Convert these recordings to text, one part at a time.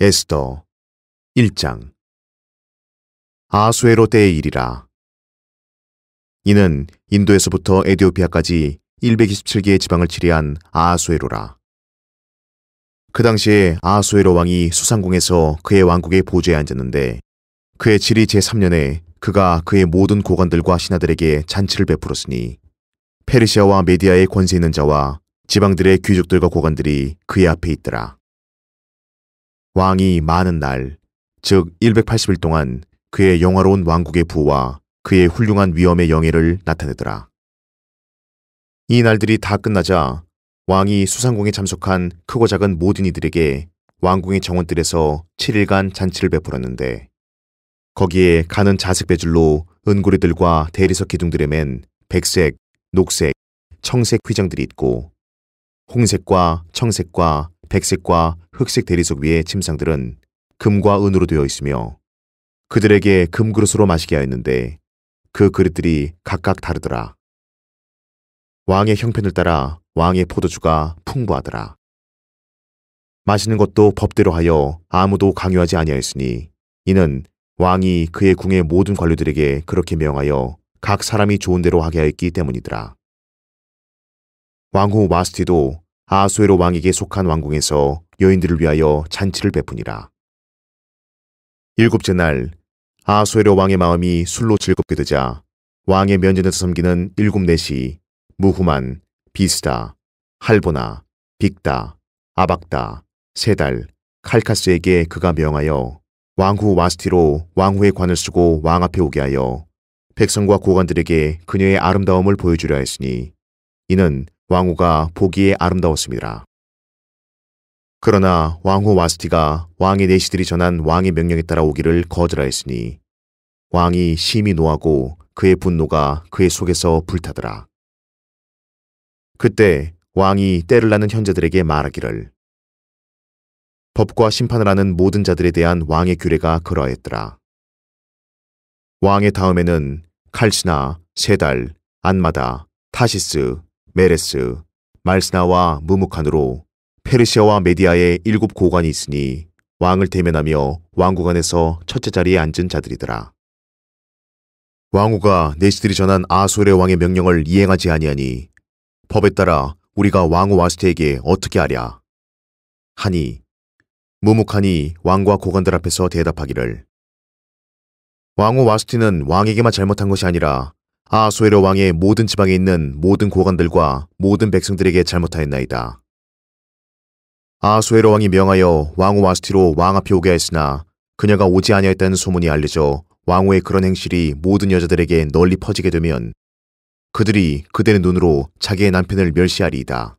에스더 1장. 아하수에로 때의 일이라. 이는 인도에서부터 에디오피아까지 127개의 지방을 치리한 아하수에로라. 그 당시에 아하수에로 왕이 수상궁에서 그의 왕국의 보좌에 앉았는데, 그의 지리 제3년에 그가 그의 모든 고관들과 신하들에게 잔치를 베풀었으니 페르시아와 메디아의 권세 있는 자와 지방들의 귀족들과 고관들이 그의 앞에 있더라. 왕이 많은 날, 즉 180일 동안 그의 영화로운 왕국의 부와 그의 훌륭한 위엄의 영예를 나타내더라. 이 날들이 다 끝나자 왕이 수상궁에 참석한 크고 작은 모든 이들에게 왕궁의 정원들에서 7일간 잔치를 베풀었는데, 거기에 가는 자색 배줄로 은고리들과 대리석 기둥들에 맨 백색, 녹색, 청색 휘장들이 있고, 홍색과 청색과 백색과 흑색 대리석 위의 침상들은 금과 은으로 되어 있으며, 그들에게 금그릇으로 마시게 하였는데 그 그릇들이 각각 다르더라. 왕의 형편을 따라 왕의 포도주가 풍부하더라. 마시는 것도 법대로 하여 아무도 강요하지 아니하였으니, 이는 왕이 그의 궁의 모든 관료들에게 그렇게 명하여 각 사람이 좋은 대로 하게 하였기 때문이더라. 왕후 와스티도 아하수에로 왕에게 속한 왕궁에서 여인들을 위하여 잔치를 베푸니라. 7째 날, 아하수에로 왕의 마음이 술로 즐겁게 되자 왕의 면전에서 섬기는 7넷이 무후만, 비스다, 할보나, 빅다, 아박다, 세달, 칼카스에게 그가 명하여 왕후 와스티로 왕후의 관을 쓰고 왕 앞에 오게 하여 백성과 고관들에게 그녀의 아름다움을 보여주려 했으니, 이는 왕후가 보기에 아름다웠습니다. 그러나 왕후 와스티가 왕의 내시들이 전한 왕의 명령에 따라 오기를 거절하였으니 왕이 심히 노하고 그의 분노가 그의 속에서 불타더라. 그때 왕이 때를 나는 현자들에게 말하기를, 법과 심판을 하는 모든 자들에 대한 왕의 규례가 그러하였더라. 왕의 다음에는 칼스나, 세달, 안마다, 타시스, 메레스, 말스나와 무무칸으로 페르시아와 메디아의 7 고관이 있으니 왕을 대면하며 왕국 안에서 첫째 자리에 앉은 자들이더라. 왕후가 내시들이 전한 아하수에로 왕의 명령을 이행하지 아니하니 법에 따라 우리가 왕후 와스티에게 어떻게 하랴 하니, 무무칸이 왕과 고관들 앞에서 대답하기를, 왕후 와스티는 왕에게만 잘못한 것이 아니라 아하수에로 왕의 모든 지방에 있는 모든 고관들과 모든 백성들에게 잘못하였나이다. 아하수에로 왕이 명하여 왕후 와스티로 왕 앞에 오게 하였으나 그녀가 오지 아니하였다는 소문이 알려져 왕후의 그런 행실이 모든 여자들에게 널리 퍼지게 되면 그들이 그들의 눈으로 자기의 남편을 멸시하리이다.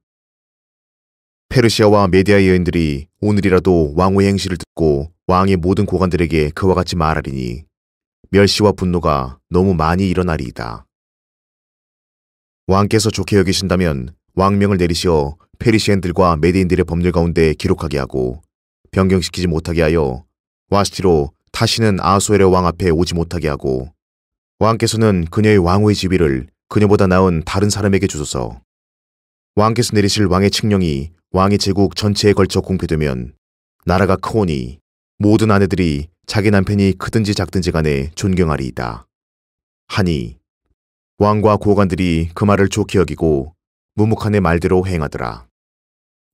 페르시아와 메디아의 여인들이 오늘이라도 왕후의 행실을 듣고 왕의 모든 고관들에게 그와 같이 말하리니 멸시와 분노가 너무 많이 일어나리이다. 왕께서 좋게 여기신다면 왕명을 내리시어 페르시안들과 메디인들의 법률 가운데 기록하게 하고 변경시키지 못하게 하여 와스티로 다시는 아하수에로 왕 앞에 오지 못하게 하고, 왕께서는 그녀의 왕후의 지위를 그녀보다 나은 다른 사람에게 주소서. 왕께서 내리실 왕의 칙령이 왕의 제국 전체에 걸쳐 공표되면 나라가 크오니 모든 아내들이 자기 남편이 크든지 작든지 간에 존경하리이다 하니, 왕과 고관들이 그 말을 좋게 여기고 무무칸의 말대로 행하더라.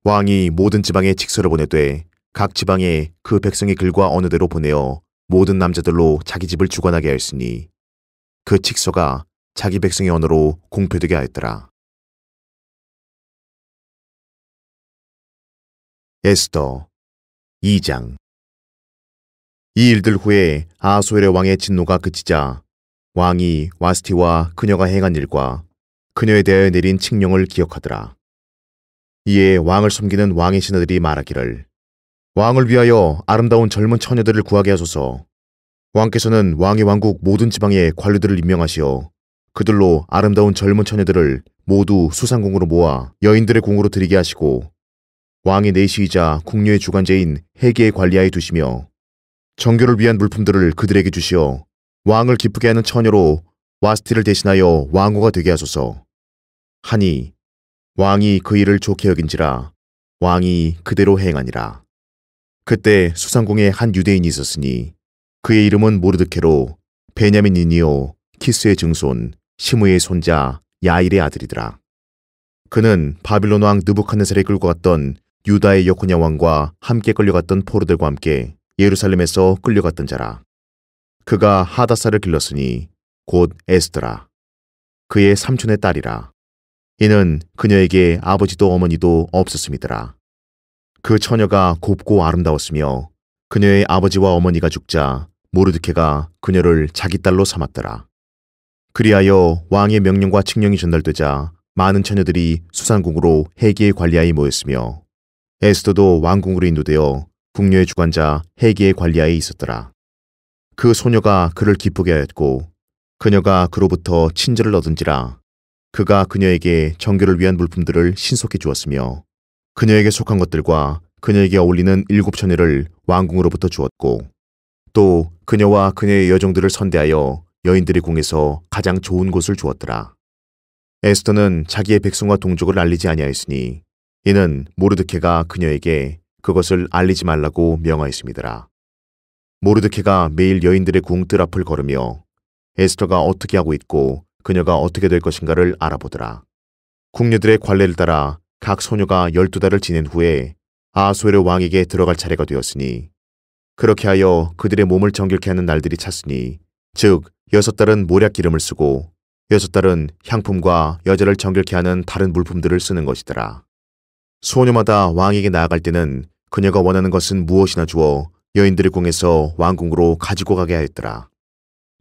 왕이 모든 지방에 칙서를 보내되 각 지방에 그 백성의 글과 언어대로 보내어 모든 남자들로 자기 집을 주관하게 하였으니 그 칙서가 자기 백성의 언어로 공표되게 하였더라. 에스더 2장. 이 일들 후에 아하수에로 왕의 진노가 그치자 왕이 와스티와 그녀가 행한 일과 그녀에 대하여 내린 칙령을 기억하더라. 이에 왕을 섬기는 왕의 신하들이 말하기를, 왕을 위하여 아름다운 젊은 처녀들을 구하게 하소서. 왕께서는 왕의 왕국 모든 지방에 관료들을 임명하시어 그들로 아름다운 젊은 처녀들을 모두 수상궁으로 모아 여인들의 궁으로 들이게 하시고, 왕의 내시이자 궁녀의 주관제인 해계의 관리하에 두시며 정교를 위한 물품들을 그들에게 주시어 왕을 기쁘게 하는 처녀로 와스티를 대신하여 왕후가 되게 하소서 하니, 왕이 그 일을 좋게 여긴지라 왕이 그대로 행하니라. 그때 수상궁에 한 유대인이 있었으니 그의 이름은 모르드케로 베냐민이니요 키스의 증손 시므의 손자 야일의 아들이더라. 그는 바빌론 왕 느부갓네살이 끌고 갔던 유다의 여코냐 왕과 함께 끌려갔던 포로들과 함께 예루살렘에서 끌려갔던 자라. 그가 하다사를 길렀으니 곧 에스더라. 그의 삼촌의 딸이라. 이는 그녀에게 아버지도 어머니도 없었음이더라. 그 처녀가 곱고 아름다웠으며 그녀의 아버지와 어머니가 죽자 모르드케가 그녀를 자기 딸로 삼았더라. 그리하여 왕의 명령과 칙령이 전달되자 많은 처녀들이 수산궁으로 해기의 관리하에 모였으며 에스더도 왕궁으로 인도되어 궁녀의 주관자 해기의 관리하에 있었더라. 그 소녀가 그를 기쁘게 하였고 그녀가 그로부터 친절을 얻은지라. 그가 그녀에게 정결을 위한 물품들을 신속히 주었으며 그녀에게 속한 것들과 그녀에게 어울리는 7처녀를 왕궁으로부터 주었고 또 그녀와 그녀의 여종들을 선대하여 여인들의 궁에서 가장 좋은 곳을 주었더라. 에스더는 자기의 백성과 동족을 알리지 아니하였으니 이는 모르드케가 그녀에게 그것을 알리지 말라고 명하였음이더라. 모르드케가 매일 여인들의 궁 뜰 앞을 걸으며 에스더가 어떻게 하고 있고 그녀가 어떻게 될 것인가를 알아보더라. 궁녀들의 관례를 따라 각 소녀가 12달을 지낸 후에 아하수에로 왕에게 들어갈 차례가 되었으니 그렇게 하여 그들의 몸을 정결케 하는 날들이 찼으니 즉 6달은 모략 기름을 쓰고 6달은 향품과 여자를 정결케 하는 다른 물품들을 쓰는 것이더라. 소녀마다 왕에게 나아갈 때는 그녀가 원하는 것은 무엇이나 주어 여인들의 궁에서 왕궁으로 가지고 가게 하였더라.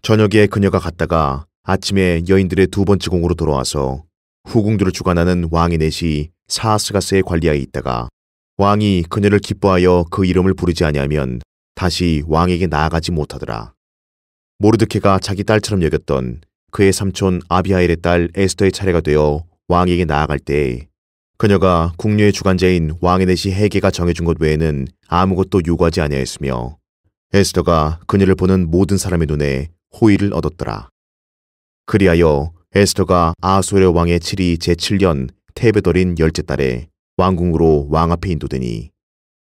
저녁에 그녀가 갔다가 아침에 여인들의 두 번째 궁으로 돌아와서 후궁들을 주관하는 왕의 넷이 사하스가스의 관리하에 있다가 왕이 그녀를 기뻐하여 그 이름을 부르지 아니하면 다시 왕에게 나아가지 못하더라. 모르드케가 자기 딸처럼 여겼던 그의 삼촌 아비하일의 딸 에스더의 차례가 되어 왕에게 나아갈 때에 그녀가 궁녀의 주관자인 왕의 넷이 해계가 정해준 것 외에는 아무것도 요구하지 아니하였으며 에스더가 그녀를 보는 모든 사람의 눈에 호의를 얻었더라. 그리하여 에스더가 아하수에로 왕의 7위 제7년 테베더린 10째 달에 왕궁으로 왕 앞에 인도되니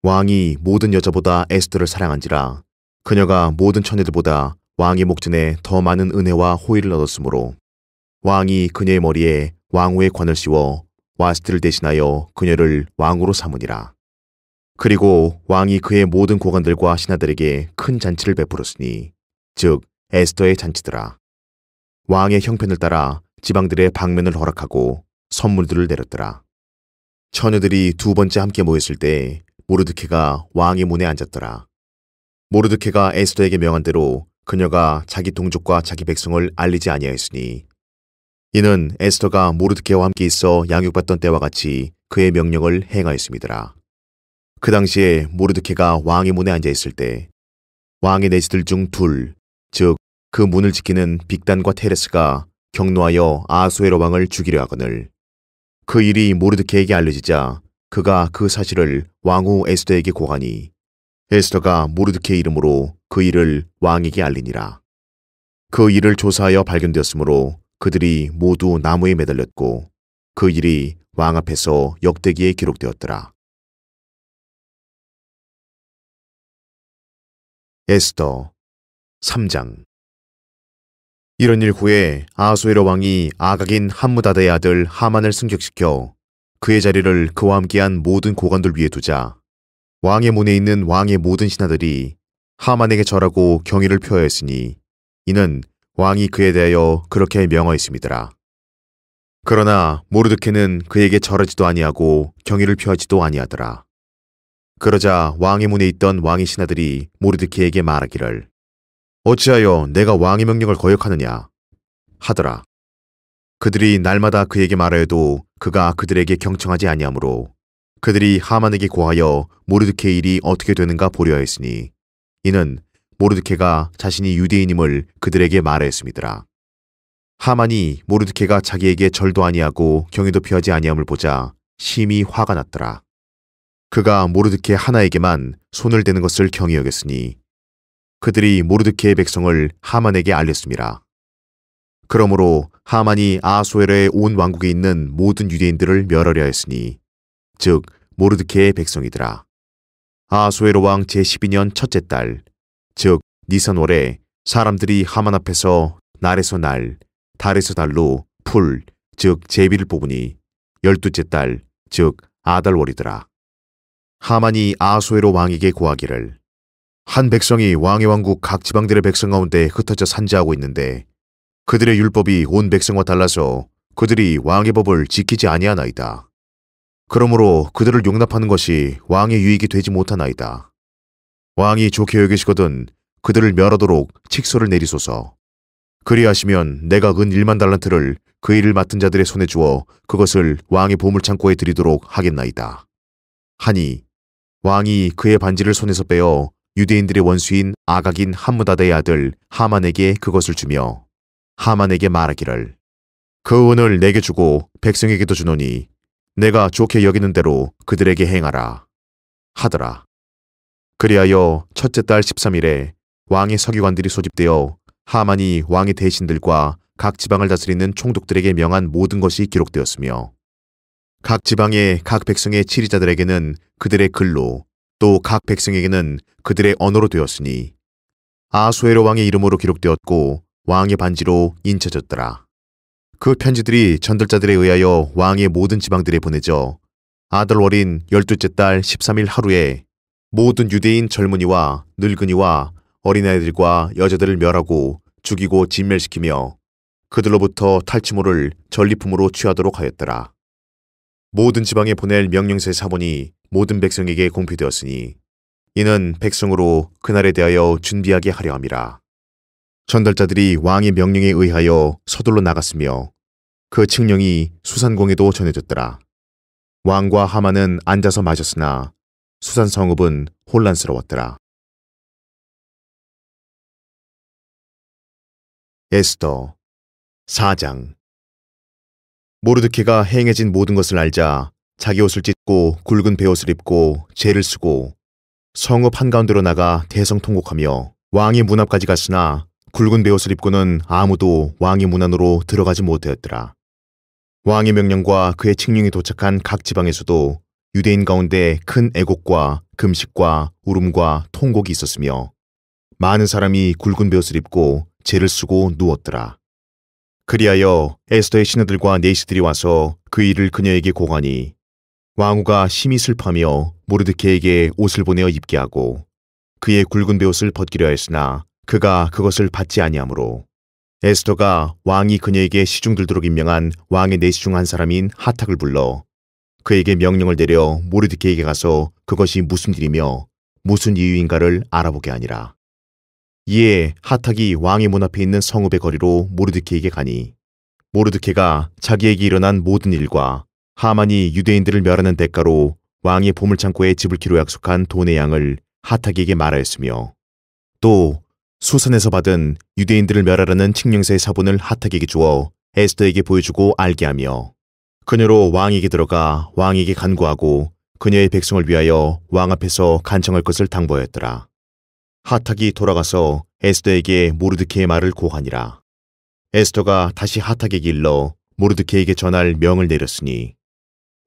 왕이 모든 여자보다 에스더를 사랑한지라 그녀가 모든 처녀들보다 왕의 목전에 더 많은 은혜와 호의를 얻었으므로 왕이 그녀의 머리에 왕후의 관을 씌워 와스티를 대신하여 그녀를 왕으로 삼으니라. 그리고 왕이 그의 모든 고관들과 신하들에게 큰 잔치를 베풀었으니 즉 에스더의 잔치더라. 왕의 형편을 따라 지방들의 방면을 허락하고 선물들을 내렸더라. 처녀들이 두 번째 함께 모였을 때 모르드케가 왕의 문에 앉았더라. 모르드케가 에스더에게 명한 대로 그녀가 자기 동족과 자기 백성을 알리지 아니하였으니 이는 에스더가 모르드케와 함께 있어 양육받던 때와 같이 그의 명령을 행하였음이더라. 그 당시에 모르드케가 왕의 문에 앉아있을 때 왕의 내시들 중 둘, 즉 그 문을 지키는 빅단과 테레스가 경노하여 아하수에로 왕을 죽이려 하거늘 그 일이 모르드케에게 알려지자 그가 그 사실을 왕후 에스더에게 고하니 에스더가 모르드케 이름으로 그 일을 왕에게 알리니라. 그 일을 조사하여 발견되었으므로 그들이 모두 나무에 매달렸고 그 일이 왕 앞에서 역대기에 기록되었더라. 에스더 3장. 이런 일 후에 아하수에로 왕이 아각인 함무다다의 아들 하만을 승격시켜 그의 자리를 그와 함께한 모든 고관들 위에 두자 왕의 문에 있는 왕의 모든 신하들이 하만에게 절하고 경의를 표하였으니 이는 왕이 그에 대하여 그렇게 명하였음이더라. 그러나 모르드케는 그에게 절하지도 아니하고 경의를 표하지도 아니하더라. 그러자 왕의 문에 있던 왕의 신하들이 모르드케에게 말하기를 어찌하여 내가 왕의 명령을 거역하느냐 하더라. 그들이 날마다 그에게 말하여도 그가 그들에게 경청하지 아니하므로 그들이 하만에게 고하여 모르드케의 일이 어떻게 되는가 보려 하였으니 이는 모르드케가 자신이 유대인임을 그들에게 말하였음이더라. 하만이 모르드케가 자기에게 절도 아니하고 경의도 표하지 아니함을 보자 심히 화가 났더라. 그가 모르드케 하나에게만 손을 대는 것을 경히 여겼으니 그들이 모르드케의 백성을 하만에게 알렸음이라. 그러므로 하만이 아하수에로의 온 왕국에 있는 모든 유대인들을 멸하려 하였으니 즉 모르드케의 백성이더라. 아하수에로 왕 제12년 첫째 달, 즉 니산월에 사람들이 하만 앞에서 날에서 날, 달에서 달로 풀, 즉 제비를 뽑으니 12째 달, 즉 아달월이더라. 하만이 아하수에로 왕에게 고하기를, 한 백성이 왕의 왕국 각 지방들의 백성 가운데 흩어져 산지하고 있는데 그들의 율법이 온 백성과 달라서 그들이 왕의 법을 지키지 아니하나이다. 그러므로 그들을 용납하는 것이 왕의 유익이 되지 못하나이다. 왕이 좋게 여기시거든 그들을 멸하도록 칙소를 내리소서. 그리하시면 내가 은 1만 달란트를 그 일을 맡은 자들의 손에 주어 그것을 왕의 보물창고에 드리도록 하겠나이다. 하니 왕이 그의 반지를 손에서 빼어 유대인들의 원수인 아각인 함므다다의 아들 하만에게 그것을 주며 하만에게 말하기를, 그 은을 내게 주고 백성에게도 주노니 내가 좋게 여기는 대로 그들에게 행하라 하더라. 그리하여 첫째 달 13일에 왕의 서기관들이 소집되어 하만이 왕의 대신들과 각 지방을 다스리는 총독들에게 명한 모든 것이 기록되었으며 각 지방의 각 백성의 치리자들에게는 그들의 글로 또 각 백성에게는 그들의 언어로 되었으니 아하수에로 왕의 이름으로 기록되었고 왕의 반지로 인쳐졌더라. 그 편지들이 전달자들에 의하여 왕의 모든 지방들에 보내져 아달월인 12째 달 13일 하루에 모든 유대인 젊은이와 늙은이와 어린아이들과 여자들을 멸하고 죽이고 진멸시키며 그들로부터 탈취물을 전리품으로 취하도록 하였더라. 모든 지방에 보낼 명령서의 사본이 모든 백성에게 공표되었으니 이는 백성으로 그날에 대하여 준비하게 하려 함이라. 전달자들이 왕의 명령에 의하여 서둘러 나갔으며 그 칙령이 수산공에도 전해졌더라. 왕과 하만은 앉아서 마셨으나 수산 성읍은 혼란스러웠더라. 에스더 4장. 모르드케가 행해진 모든 것을 알자 자기 옷을 찢고 굵은 베옷을 입고 죄를 쓰고 성읍 한가운데로 나가 대성통곡하며 왕의 문 앞까지 갔으나 굵은 베옷을 입고는 아무도 왕의 문 안으로 들어가지 못하였더라. 왕의 명령과 그의 칙령이 도착한 각 지방에서도 유대인 가운데 큰 애곡과 금식과 울음과 통곡이 있었으며 많은 사람이 굵은 베옷을 입고 죄를 쓰고 누웠더라. 그리하여 에스더의 시녀들과 내시들이 와서 그 일을 그녀에게 고하니 왕후가 심히 슬퍼하며 모르드케에게 옷을 보내어 입게 하고 그의 굵은 베옷을 벗기려 했으나 그가 그것을 받지 아니하므로 에스더가 왕이 그녀에게 시중 들도록 임명한 왕의 내시 중 한 사람인 하탁을 불러 그에게 명령을 내려 모르드케에게 가서 그것이 무슨 일이며 무슨 이유인가를 알아보게 하니라. 이에 하탁이 왕의 문 앞에 있는 성읍의 거리로 모르드케에게 가니 모르드케가 자기에게 일어난 모든 일과 하만이 유대인들을 멸하는 대가로 왕의 보물창고에 집을키로 약속한 돈의 양을 하탁에게 말하였으며 또 수산에서 받은 유대인들을 멸하라는 칙령서의 사본을 하탁에게 주어 에스더에게 보여주고 알게 하며 그녀로 왕에게 들어가 왕에게 간구하고 그녀의 백성을 위하여 왕 앞에서 간청할 것을 당부하였더라. 하탁이 돌아가서 에스더에게 모르드케의 말을 고하니라. 에스더가 다시 하탁에게 일러 모르드케에게 전할 명을 내렸으니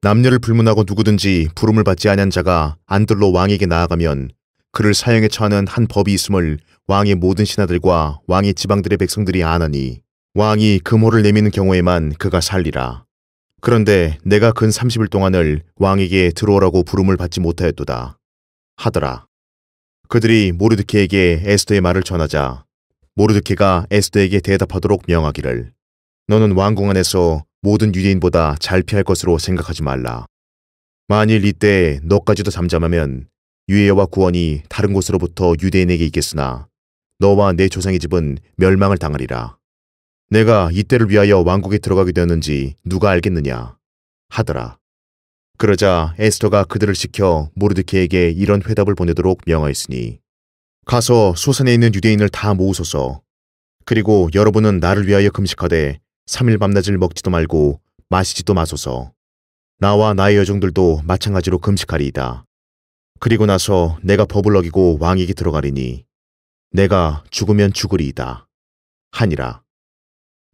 남녀를 불문하고 누구든지 부름을 받지 아니한 자가 안들로 왕에게 나아가면 그를 사형에 처하는 한 법이 있음을 왕의 모든 신하들과 왕의 지방들의 백성들이 아나니 왕이 금호를 내미는 경우에만 그가 살리라. 그런데 내가 근 30일 동안을 왕에게 들어오라고 부름을 받지 못하였도다 하더라. 그들이 모르드케에게 에스더의 말을 전하자 모르드케가 에스더에게 대답하도록 명하기를, 너는 왕궁 안에서 모든 유대인보다 잘 피할 것으로 생각하지 말라. 만일 이때 너까지도 잠잠하면 유예와 구원이 다른 곳으로부터 유대인에게 있겠으나 너와 내 조상의 집은 멸망을 당하리라. 내가 이때를 위하여 왕국에 들어가게 되었는지 누가 알겠느냐 하더라. 그러자 에스더가 그들을 시켜 모르드케에게 이런 회답을 보내도록 명하였으니, 가서 수산에 있는 유대인을 다 모으소서. 그리고 여러분은 나를 위하여 금식하되 3일 밤낮을 먹지도 말고 마시지도 마소서. 나와 나의 여종들도 마찬가지로 금식하리이다. 그리고 나서 내가 법을 어기고 왕에게 들어가리니 내가 죽으면 죽으리이다 하니라.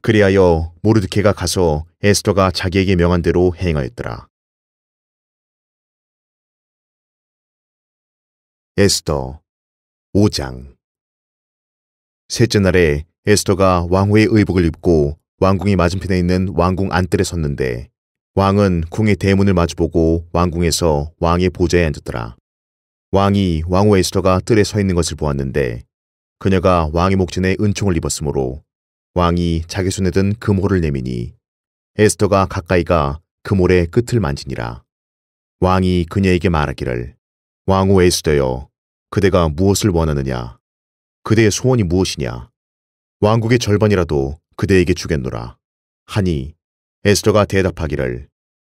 그리하여 모르드케가 가서 에스더가 자기에게 명한 대로 행하였더라. 에스더 5장. 셋째 날에 에스더가 왕후의 의복을 입고 왕궁의 맞은편에 있는 왕궁 안뜰에 섰는데 왕은 궁의 대문을 마주보고 왕궁에서 왕의 보좌에 앉았더라. 왕이 왕후 에스더가 뜰에 서 있는 것을 보았는데 그녀가 왕의 목전에 은총을 입었으므로 왕이 자기 손에 든 금홀을 내미니 에스더가 가까이 가 금홀의 끝을 만지니라. 왕이 그녀에게 말하기를 왕후 에스더여, 그대가 무엇을 원하느냐? 그대의 소원이 무엇이냐? 왕국의 절반이라도 그대에게 주겠노라. 하니 에스더가 대답하기를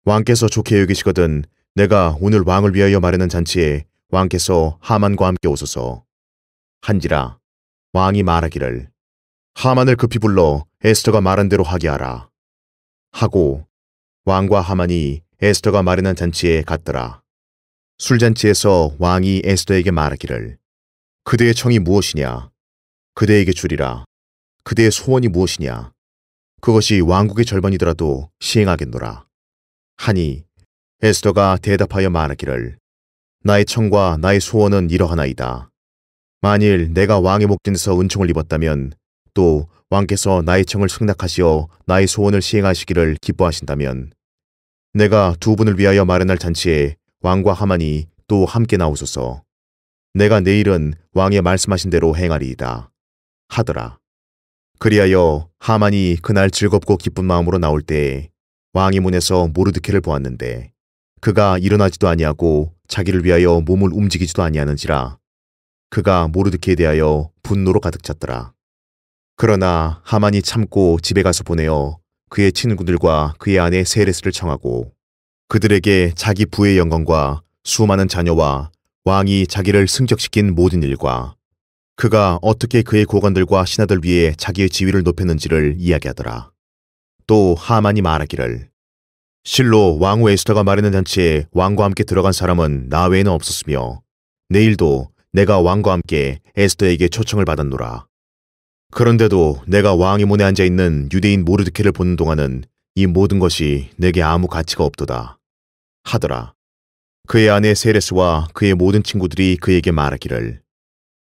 왕께서 좋게 여기시거든 내가 오늘 왕을 위하여 마련한 잔치에 왕께서 하만과 함께 오소서. 한지라 왕이 말하기를 하만을 급히 불러 에스더가 말한 대로 하게 하라. 하고 왕과 하만이 에스더가 마련한 잔치에 갔더라. 술잔치에서 왕이 에스더에게 말하기를 그대의 청이 무엇이냐? 그대에게 주리라. 그대의 소원이 무엇이냐? 그것이 왕국의 절반이더라도 시행하겠노라. 하니 에스더가 대답하여 말하기를 나의 청과 나의 소원은 이러하나이다. 만일 내가 왕의 목전에서 은총을 입었다면 또 왕께서 나의 청을 승낙하시어 나의 소원을 시행하시기를 기뻐하신다면 내가 두 분을 위하여 마련할 잔치에 왕과 하만이 또 함께 나오소서. 내가 내일은 왕의 말씀하신 대로 행하리이다. 하더라. 그리하여 하만이 그날 즐겁고 기쁜 마음으로 나올 때에 왕의 문에서 모르드케를 보았는데 그가 일어나지도 아니하고 자기를 위하여 몸을 움직이지도 아니하는지라 그가 모르드케에 대하여 분노로 가득 찼더라. 그러나 하만이 참고 집에 가서 보내어 그의 친구들과 그의 아내 세레스를 청하고 그들에게 자기 부의 영광과 수많은 자녀와 왕이 자기를 승격시킨 모든 일과 그가 어떻게 그의 고관들과 신하들 위에 자기의 지위를 높였는지를 이야기하더라. 또 하만이 말하기를 실로 왕후 에스더가 마련한 잔치에 왕과 함께 들어간 사람은 나 외에는 없었으며 내일도 내가 왕과 함께 에스더에게 초청을 받았노라. 그런데도 내가 왕의 문에 앉아있는 유대인 모르드케를 보는 동안은 이 모든 것이 내게 아무 가치가 없도다. 하더라. 그의 아내 세레스와 그의 모든 친구들이 그에게 말하기를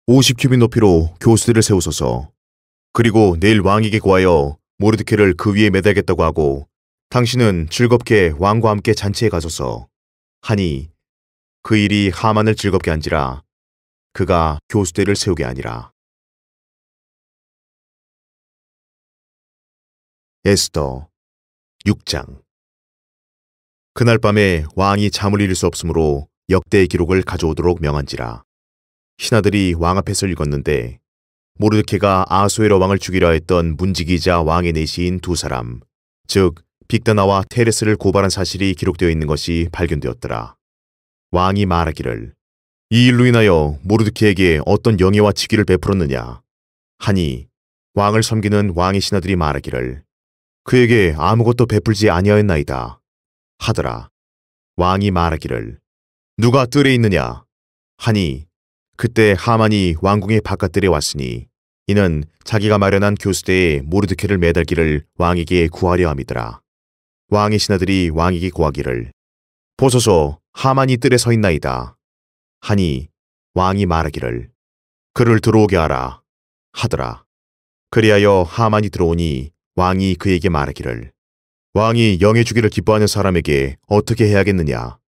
50규빗 높이로 교수들을 세우소서. 그리고 내일 왕에게 구하여 모르드케를 그 위에 매달겠다고 하고 당신은 즐겁게 왕과 함께 잔치에 가소서. 하니 그 일이 하만을 즐겁게 한지라 그가 교수대를 세우게 하니라. 에스더 6장. 그날 밤에 왕이 잠을 이룰 수 없으므로 역대의 기록을 가져오도록 명한지라. 신하들이 왕 앞에서 읽었는데 모르드케가 아하수에로 왕을 죽이려 했던 문지기자 왕의 내시인 두 사람, 즉 빅다나와 테레스를 고발한 사실이 기록되어 있는 것이 발견되었더라. 왕이 말하기를 이 일로 인하여 모르드케에게 어떤 영예와 직위를 베풀었느냐 하니 왕을 섬기는 왕의 신하들이 말하기를 그에게 아무것도 베풀지 아니하였나이다 하더라. 왕이 말하기를 누가 뜰에 있느냐 하니 그때 하만이 왕궁의 바깥뜰에 왔으니 이는 자기가 마련한 교수대에 모르드케를 매달기를 왕에게 구하려 함이더라. 왕의 신하들이 왕에게 구하기를 보소서 하만이 뜰에 서 있나이다 하니 왕이 말하기를 그를 들어오게 하라 하더라. 그리하여 하만이 들어오니 왕이 그에게 말하기를 왕이 영의 주기를 기뻐하는 사람에게 어떻게 해야겠느냐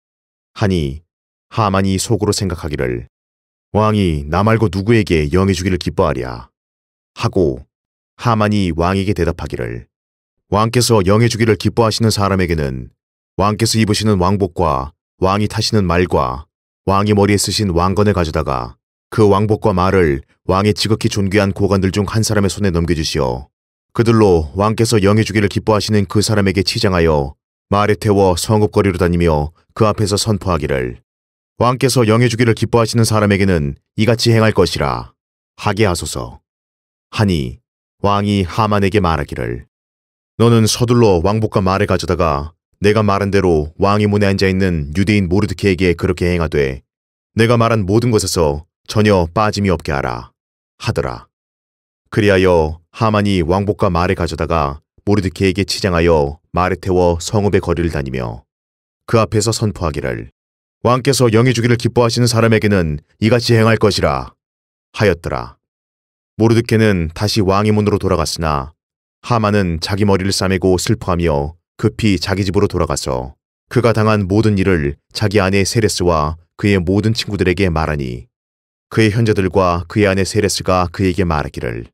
하니 하만이 속으로 생각하기를 왕이 나 말고 누구에게 영의 주기를 기뻐하랴 하고 하만이 왕에게 대답하기를 왕께서 영의 주기를 기뻐하시는 사람에게는 왕께서 입으시는 왕복과 왕이 타시는 말과 왕이 머리에 쓰신 왕건을 가져다가 그 왕복과 말을 왕의 지극히 존귀한 고관들 중 한 사람의 손에 넘겨주시어 그들로 왕께서 영의 주기를 기뻐하시는 그 사람에게 치장하여 말에 태워 성읍거리로 다니며 그 앞에서 선포하기를 왕께서 영의 주기를 기뻐하시는 사람에게는 이같이 행할 것이라 하게 하소서. 하니 왕이 하만에게 말하기를 너는 서둘러 왕복과 말을 가져다가 내가 말한 대로 왕의 문에 앉아있는 유대인 모르드케에게 그렇게 행하되 내가 말한 모든 것에서 전혀 빠짐이 없게 하라 하더라. 그리하여 하만이 왕복과 말을 가져다가 모르드케에게 치장하여 말에 태워 성읍의 거리를 다니며 그 앞에서 선포하기를 왕께서 영이 주기를 기뻐하시는 사람에게는 이같이 행할 것이라 하였더라. 모르드케는 다시 왕의 문으로 돌아갔으나 하만은 자기 머리를 싸매고 슬퍼하며 급히 자기 집으로 돌아가서 그가 당한 모든 일을 자기 아내 세레스와 그의 모든 친구들에게 말하니 그의 현자들과 그의 아내 세레스가 그에게 말하기를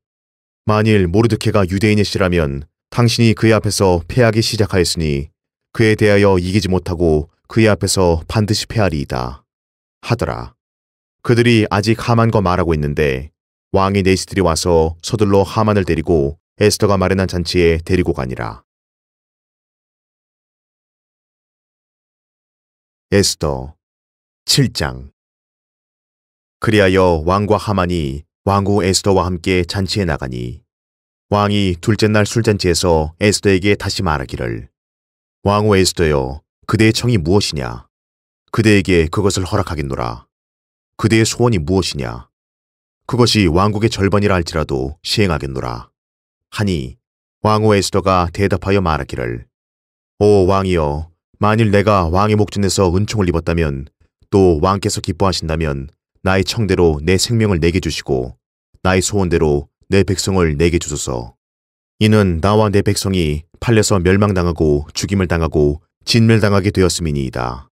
만일 모르드케가 유대인이시라면 당신이 그의 앞에서 패하기 시작하였으니 그에 대하여 이기지 못하고 그의 앞에서 반드시 패하리이다 하더라. 그들이 아직 하만과 말하고 있는데 왕의 내시들이 와서 서둘러 하만을 데리고 에스더가 마련한 잔치에 데리고 가니라. 에스더 7장. 그리하여 왕과 하만이 왕후 에스더와 함께 잔치에 나가니 왕이 둘째 날 술잔치에서 에스더에게 다시 말하기를 왕후 에스더여 그대의 청이 무엇이냐? 그대에게 그것을 허락하겠노라. 그대의 소원이 무엇이냐? 그것이 왕국의 절반이라 할지라도 시행하겠노라. 하니 왕후 에스더가 대답하여 말하기를 오 왕이여 만일 내가 왕의 목전에서 은총을 입었다면 또 왕께서 기뻐하신다면 나의 청대로 내 생명을 내게 주시고 나의 소원대로 내 백성을 내게 주소서. 이는 나와 내 백성이 팔려서 멸망당하고 죽임을 당하고 진멸당하게 되었음이니이다.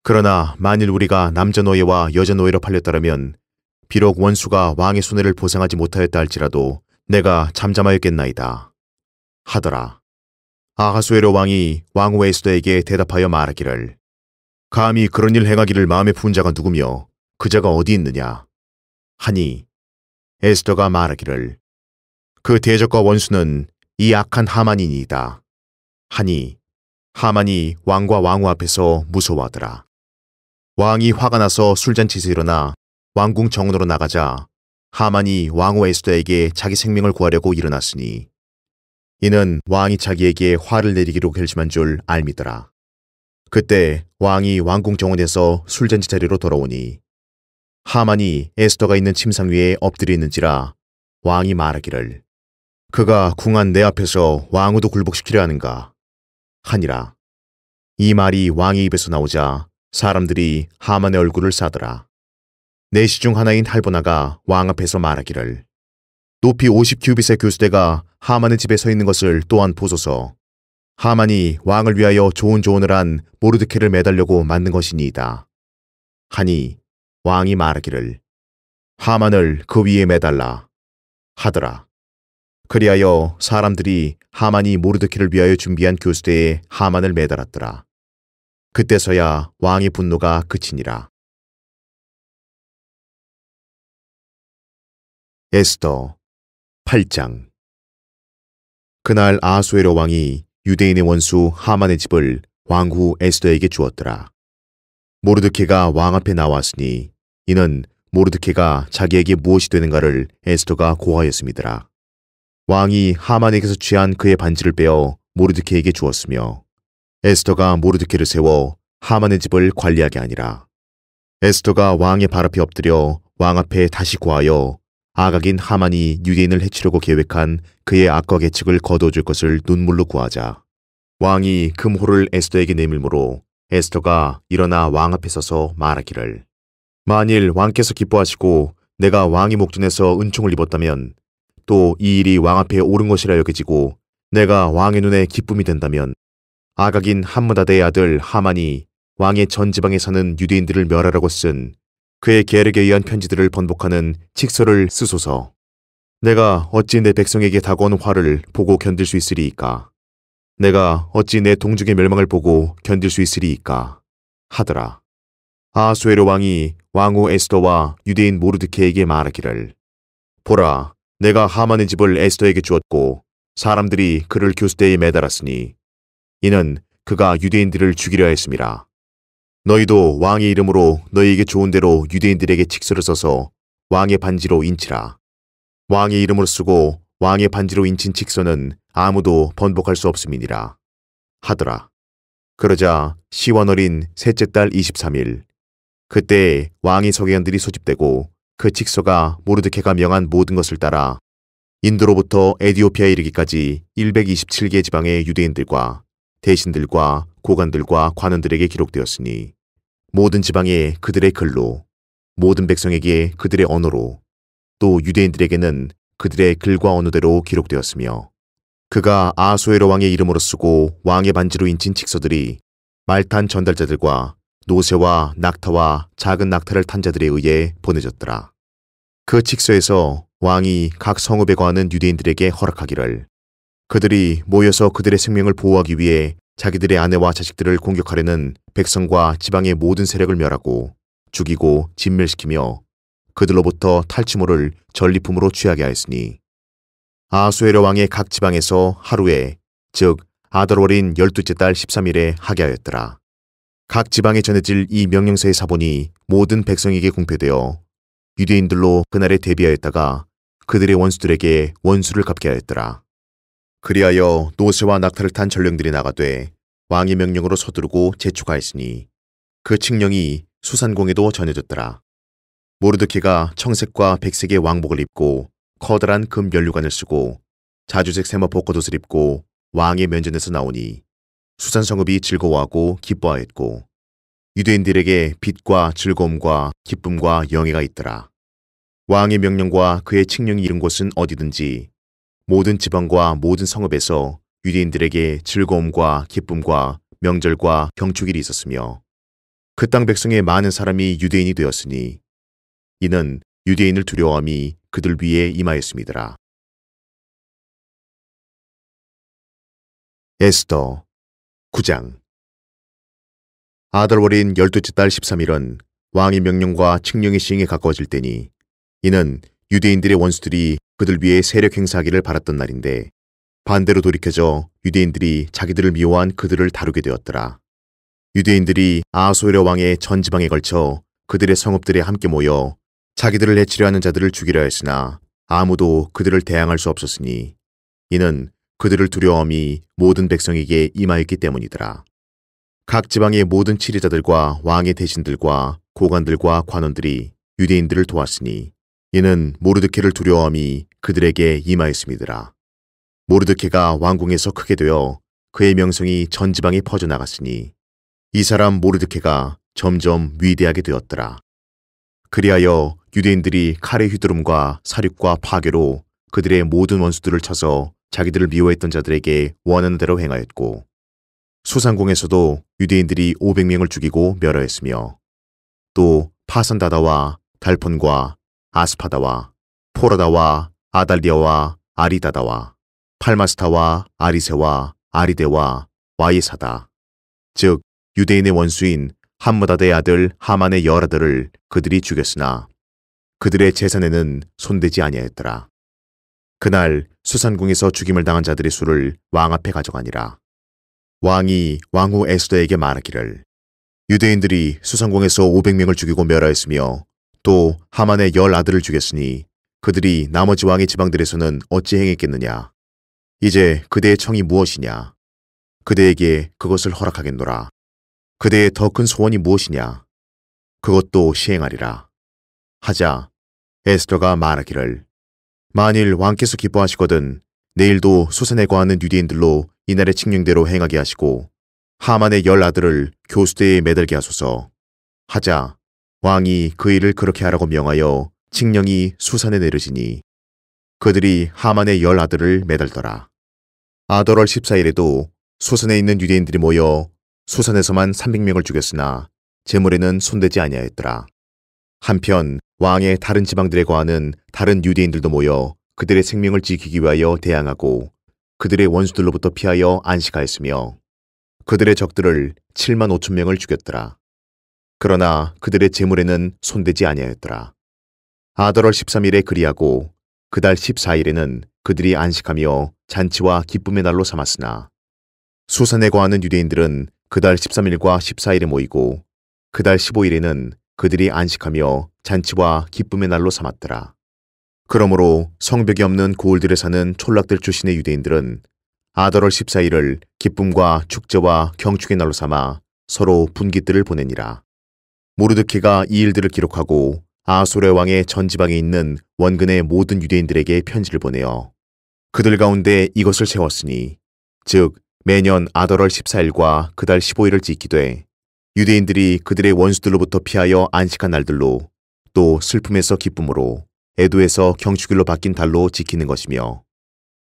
그러나 만일 우리가 남자 노예와 여자 노예로 팔렸더라면 비록 원수가 왕의 손해를 보상하지 못하였다 할지라도 내가 잠잠하였겠나이다 하더라. 아하수에로 왕이 왕후 에스더에게 대답하여 말하기를 감히 그런 일 행하기를 마음에 푼 자가 누구며 그 자가 어디 있느냐 하니 에스더가 말하기를 그 대적과 원수는 이 악한 하만이니이다 하니 하만이 왕과 왕후 앞에서 무서워하더라. 왕이 화가 나서 술잔치에서 일어나 왕궁 정원으로 나가자 하만이 왕후 에스더에게 자기 생명을 구하려고 일어났으니 이는 왕이 자기에게 화를 내리기로 결심한 줄 알미더라. 그때 왕이 왕궁 정원에서 술잔치 자리로 돌아오니 하만이 에스더가 있는 침상 위에 엎드려 있는지라 왕이 말하기를 그가 궁한 내 앞에서 왕후도 굴복시키려 하는가 하니라. 이 말이 왕의 입에서 나오자 사람들이 하만의 얼굴을 싸더라. 내시 중 하나인 할보나가 왕 앞에서 말하기를 높이 50규빗의 교수대가 하만의 집에 서 있는 것을 또한 보소서. 하만이 왕을 위하여 좋은 조언을 한 모르드케를 매달려고 만든 것이니이다 하니 왕이 말하기를 하만을 그 위에 매달라 하더라. 그리하여 사람들이 하만이 모르드케를 위하여 준비한 교수대에 하만을 매달았더라. 그때서야 왕의 분노가 그치니라. 에스더 8장. 그날 아하수에로 왕이 유대인의 원수 하만의 집을 왕후 에스더에게 주었더라. 모르드케가 왕 앞에 나왔으니 이는 모르드케가 자기에게 무엇이 되는가를 에스더가 고하였음이더라. 왕이 하만에게서 취한 그의 반지를 빼어 모르드케에게 주었으며 에스더가 모르드케를 세워 하만의 집을 관리하게 하니라. 에스더가 왕의 발 앞에 엎드려 왕 앞에 다시 고하여 아각인 하만이 유대인을 해치려고 계획한 그의 악과 계책을 거두어줄 것을 눈물로 구하자 왕이 금호를 에스더에게 내밀므로 에스더가 일어나 왕 앞에 서서 말하기를 만일 왕께서 기뻐하시고 내가 왕의 목전에서 은총을 입었다면 또 이 일이 왕 앞에 옳은 것이라 여겨지고 내가 왕의 눈에 기쁨이 된다면 아각인 함므다드의 아들 하만이 왕의 전 지방에 사는 유대인들을 멸하라고 쓴 그의 계략에 의한 편지들을 번복하는 칙서를 쓰소서. 내가 어찌 내 백성에게 다가오는 화를 보고 견딜 수 있으리이까? 내가 어찌 내 동족의 멸망을 보고 견딜 수 있으리이까? 하더라. 아하수에로 왕이 왕후 에스더와 유대인 모르드케에게 말하기를 보라, 내가 하만의 집을 에스더에게 주었고 사람들이 그를 교수대에 매달았으니 이는 그가 유대인들을 죽이려 했음이라. 너희도 왕의 이름으로 너희에게 좋은 대로 유대인들에게 칙서를 써서 왕의 반지로 인치라. 왕의 이름으로 쓰고 왕의 반지로 인친 칙서는 아무도 번복할 수 없음이니라 하더라. 그러자 시원 어린 셋째 달 23일 그때 왕의 서기관들이 소집되고 그 칙서가 모르드케가 명한 모든 것을 따라 인도로부터 에디오피아에 이르기까지 127개 지방의 유대인들과 대신들과 고관들과 관원들에게 기록되었으니 모든 지방에 그들의 글로, 모든 백성에게 그들의 언어로, 또 유대인들에게는 그들의 글과 언어대로 기록되었으며, 그가 아하수에로 왕의 이름으로 쓰고 왕의 반지로 인친 칙서들이 말탄 전달자들과 노새와 낙타와 작은 낙타를 탄 자들에 의해 보내졌더라. 그 칙서에서 왕이 각 성읍에 거하는 유대인들에게 허락하기를 그들이 모여서 그들의 생명을 보호하기 위해 자기들의 아내와 자식들을 공격하려는 백성과 지방의 모든 세력을 멸하고 죽이고 진멸시키며 그들로부터 탈취물을 전리품으로 취하게 하였으니 아하수에로 왕의 각 지방에서 하루에 즉 아달월인 12째 달 13일에 하게 하였더라. 각 지방에 전해질 이 명령서의 사본이 모든 백성에게 공표되어 유대인들로 그날에 대비하였다가 그들의 원수들에게 원수를 갚게 하였더라. 그리하여 노새와 낙타를 탄 전령들이 나가되 왕의 명령으로 서두르고 재촉하였으니 그 칙령이 수산공에도 전해졌더라. 모르드케가 청색과 백색의 왕복을 입고 커다란 금 면류관을 쓰고 자주색 세마 벚꽃옷을 입고 왕의 면전에서 나오니 수산 성읍이 즐거워하고 기뻐하였고 유대인들에게 빛과 즐거움과 기쁨과 영예가 있더라. 왕의 명령과 그의 칙령이 이른 곳은 어디든지 모든 지방과 모든 성읍에서 유대인들에게 즐거움과 기쁨과 명절과 경축일이 있었으며 그 땅 백성의 많은 사람이 유대인이 되었으니 이는 유대인을 두려워함이 그들 위에 임하였음이더라. 에스더 9장. 아달월인 12째 달 13일은 왕의 명령과 칙령의 시행에 가까워질 때니 이는 유대인들의 원수들이 그들 위에 세력 행사하기를 바랐던 날인데 반대로 돌이켜져 유대인들이 자기들을 미워한 그들을 다루게 되었더라. 유대인들이 아하수에로 왕의 전 지방에 걸쳐 그들의 성읍들에 함께 모여 자기들을 해치려 하는 자들을 죽이려 했으나 아무도 그들을 대항할 수 없었으니 이는 그들을 두려워함이 모든 백성에게 임하였기 때문이더라. 각 지방의 모든 치리자들과 왕의 대신들과 고관들과 관원들이 유대인들을 도왔으니 이는 모르드케를 두려워함이 그들에게 임하였음이더라. 모르드케가 왕궁에서 크게 되어 그의 명성이 전 지방에 퍼져나갔으니 이 사람 모르드케가 점점 위대하게 되었더라. 그리하여 유대인들이 칼의 휘두름과 사륙과 파괴로 그들의 모든 원수들을 쳐서 자기들을 미워했던 자들에게 원하는 대로 행하였고 수산공에서도 유대인들이 500명을 죽이고 멸하였으며 또 파산다다와 달폰과 아스파다와 포라다와 아달리아와 아리다다와 팔마스타와 아리세와 아리데와 와이사다 즉 유대인의 원수인 함므다드의 아들 하만의 열아들을 그들이 죽였으나 그들의 재산에는 손대지 아니하였더라. 그날 수산궁에서 죽임을 당한 자들의 수를 왕 앞에 가져가니라. 왕이 왕후 에스더에게 말하기를 유대인들이 수산궁에서 500명을 죽이고 멸하였으며 또 하만의 10아들을 죽였으니 그들이 나머지 왕의 지방들에서는 어찌 행했겠느냐. 이제 그대의 청이 무엇이냐. 그대에게 그것을 허락하겠노라. 그대의 더 큰 소원이 무엇이냐. 그것도 시행하리라. 하자 에스더가 말하기를 만일 왕께서 기뻐하시거든 내일도 수산에 거하는 유대인들로 이날의 칙령대로 행하게 하시고 하만의 10아들을 교수대에 매달게 하소서. 하자 왕이 그 일을 그렇게 하라고 명하여 칙령이 수산에 내려지니 그들이 하만의 10아들을 매달더라. 아달월 14일에도 수산에 있는 유대인들이 모여 수산에서만 300명을 죽였으나 제물에는 손대지 아니하였더라. 한편 왕의 다른 지방들에 거하는 다른 유대인들도 모여 그들의 생명을 지키기 위하여 대항하고 그들의 원수들로부터 피하여 안식하였으며 그들의 적들을 7만 5천 명을 죽였더라. 그러나 그들의 제물에는 손대지 아니하였더라. 아달월 13일에 그리하고 그달 14일에는 그들이 안식하며 잔치와 기쁨의 날로 삼았으나 수산에 거하는 유대인들은 그달 13일과 14일에 모이고 그달 15일에는 그들이 안식하며 잔치와 기쁨의 날로 삼았더라. 그러므로 성벽이 없는 고을들에 사는 촌락들 출신의 유대인들은 아달월 14일을 기쁨과 축제와 경축의 날로 삼아 서로 분깃들을 보내니라. 모르드케가 이 일들을 기록하고 아하수르 왕의 전 지방에 있는 원근의 모든 유대인들에게 편지를 보내어 그들 가운데 이것을 세웠으니 즉 매년 아달월 14일과 그달 15일을 지키되 유대인들이 그들의 원수들로부터 피하여 안식한 날들로, 또 슬픔에서 기쁨으로, 애도에서 경축일로 바뀐 달로 지키는 것이며,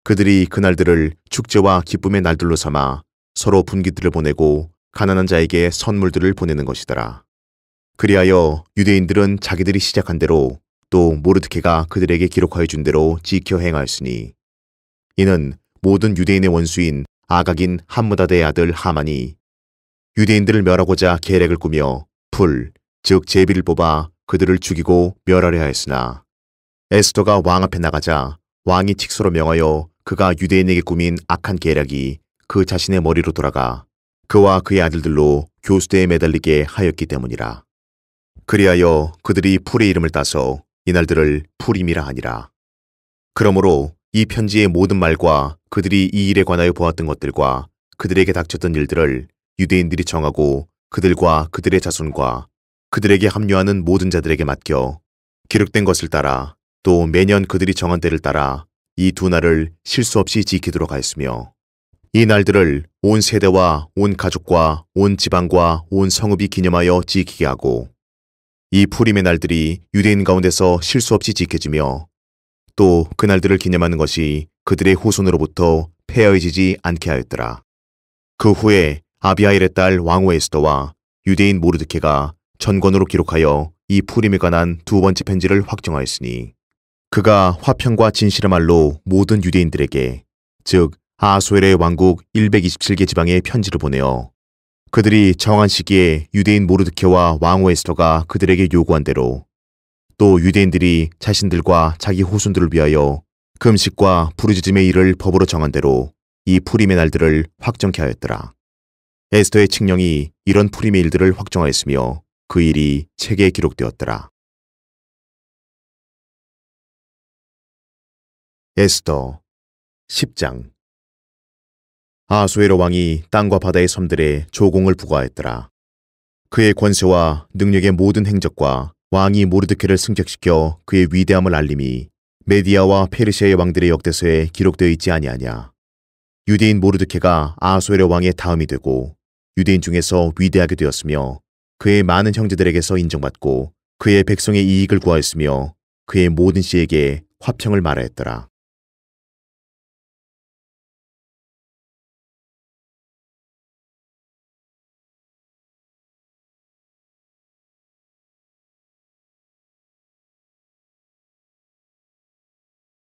그들이 그 날들을 축제와 기쁨의 날들로 삼아 서로 분기들을 보내고 가난한 자에게 선물들을 보내는 것이더라. 그리하여 유대인들은 자기들이 시작한 대로, 또 모르드케가 그들에게 기록하여 준 대로 지켜 행하였으니, 이는 모든 유대인의 원수인 아각인 함므다드의 아들 하만이 유대인들을 멸하고자 계략을 꾸며 풀, 즉 제비를 뽑아 그들을 죽이고 멸하려 하였으나, 에스더가 왕 앞에 나가자 왕이 칙서로 명하여 그가 유대인에게 꾸민 악한 계략이 그 자신의 머리로 돌아가 그와 그의 아들들로 교수대에 매달리게 하였기 때문이라. 그리하여 그들이 풀의 이름을 따서 이날들을 푸림이라 하니라. 그러므로 이 편지의 모든 말과 그들이 이 일에 관하여 보았던 것들과 그들에게 닥쳤던 일들을 유대인들이 정하고 그들과 그들의 자손과 그들에게 합류하는 모든 자들에게 맡겨 기록된 것을 따라, 또 매년 그들이 정한 때를 따라 이 두 날을 실수 없이 지키도록 하였으며, 이 날들을 온 세대와 온 가족과 온 지방과 온 성읍이 기념하여 지키게 하고, 이 푸림의 날들이 유대인 가운데서 실수 없이 지켜지며, 또 그 날들을 기념하는 것이 그들의 후손으로부터 폐허해지지 않게 하였더라. 그 후에 아비하일의 딸 왕후 에스더와 유대인 모르드케가 전권으로 기록하여 이 푸림에 관한 두 번째 편지를 확정하였으니, 그가 화평과 진실의 말로 모든 유대인들에게, 즉 아하수엘의 왕국 127개 지방에 편지를 보내어 그들이 정한 시기에 유대인 모르드케와 왕후 에스더가 그들에게 요구한 대로, 또 유대인들이 자신들과 자기 후손들을 위하여 금식과 부르짖음의 일을 법으로 정한 대로 이 푸림의 날들을 확정케 하였더라. 에스더의 칙령이 이런 푸림의 일들을 확정하였으며 그 일이 책에 기록되었더라. 에스더 10장. 아하수에로 왕이 땅과 바다의 섬들에 조공을 부과하였더라. 그의 권세와 능력의 모든 행적과 왕이 모르드케를 승격시켜 그의 위대함을 알림이 메디아와 페르시아의 왕들의 역대서에 기록되어 있지 아니하냐. 유대인 모르드케가 아하수에로 왕의 다음이 되고 유대인 중에서 위대하게 되었으며 그의 많은 형제들에게서 인정받고 그의 백성의 이익을 구하였으며 그의 모든 씨에게 화평을 말하였더라.